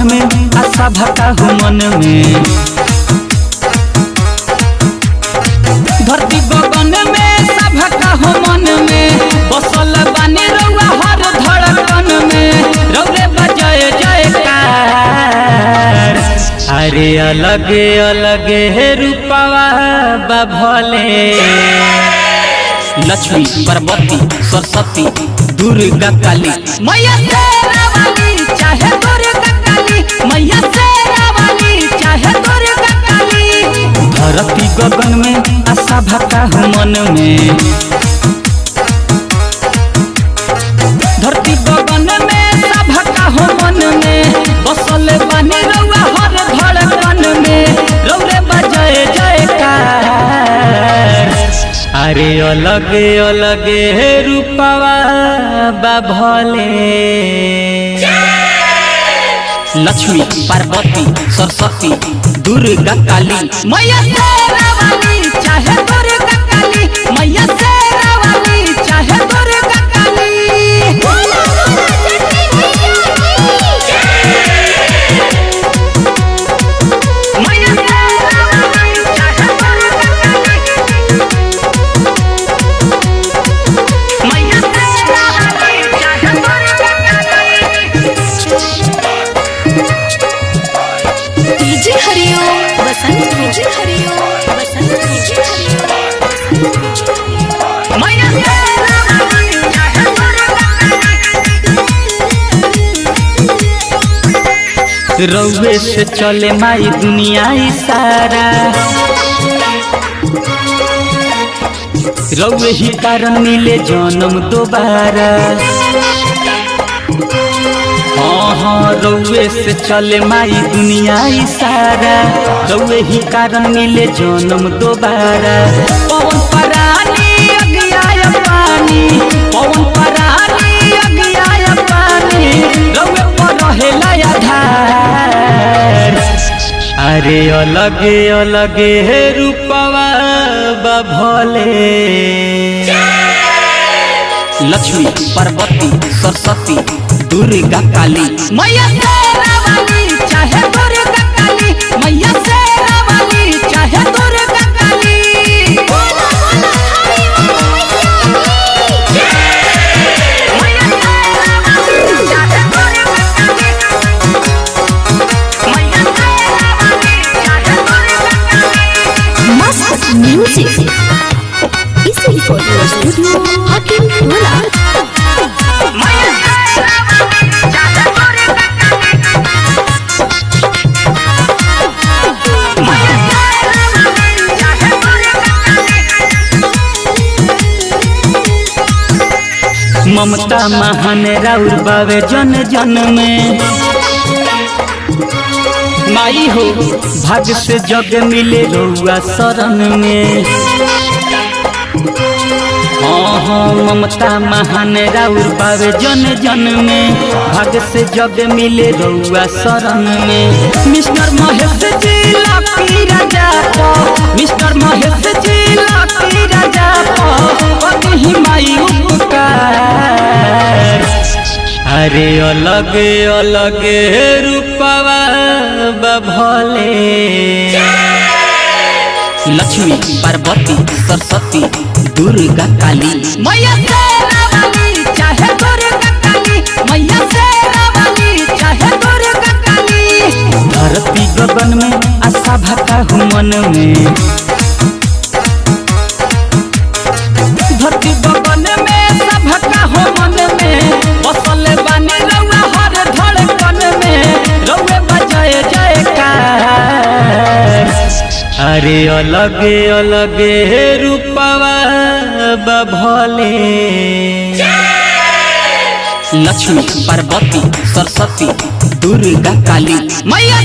गगन में आशा भकाहु मन में। धरती गगन में सभका हो मन में बसल बानी रउआ हर धड़कन में रउरे बजाए जयकार। अरे अलगे अलगे हे रूपवा भले लक्ष्मी पार्वती सरस्वती दुर्गा काली मैया शेरा वाली चाहे दुर्गा काली मैया शेरा वाली चाहे दुर्गा काली। धरती गगन में आशा भकाहु मन में। धरती गगन में सभकाहु मन में बसल बानी रउआ हर धड़कन में रउरे बजाए जयकार। अरे अलगे अलगे हे रूपवा भले लक्ष्मी पार्वती सरस्वती दुर्गा काली मैया शेरा वाली चाहे दुर्गा काली मैया शेरा वाली चाहे दुर्गा काली। डीजे हरिओम बसंत डीजे हरिओम बसंत डीजे रउए से चले माई दुनिया सारा रउए ही कारण मिले जन्म दोबारा। हाँ रउए से चले माई दुनिया सारा रउए ही कारण मिले जन्म दोबारा। पवन परानी अगियाय पानी पवन परानी अगियाय पानी रउए पर रहेला आधार। अरे अलगे अलगे हे रूपवा भले लक्ष्मी पार्वती सरस्वती दुर्गा काली मैया शेरा वाली चाहे दुर्गा काली मैया शेरा वाली चाहे दुर्गा काली। मस्त म्यूजिक इसी फोटो स्टूडियो हकीम टोला। ममता महान राउर बावे जन जन में माई हो भाग्य से जग मिले रउआ शरण में। हाँ ममता महान राउर बावे जन जन में भाग्य से जग मिले रउआ शरण में। मिस्टर महेश जी लाकी राजा पो मिस्टर महेश जी लाकी राजा पो ही माई उपकार। अरे अलगे अलगे रूपवा भले लक्ष्मी पार्वती सरस्वती दुर्गा काली मैया शेरा वाली चाहे दुर्गा काली मैया शेरा वाली चाहे दुर्गा काली। धरती गगन में आशा भकाहु मन में। धरती गगन में सभकाहु मन में बसल बानी रउआ हर धड़कन में रउए बजाए जयकार। अरे अलगे अलगे हे रूपवा भले लक्ष्मी पार्वती सरस्वती दुर्गा काली मैया।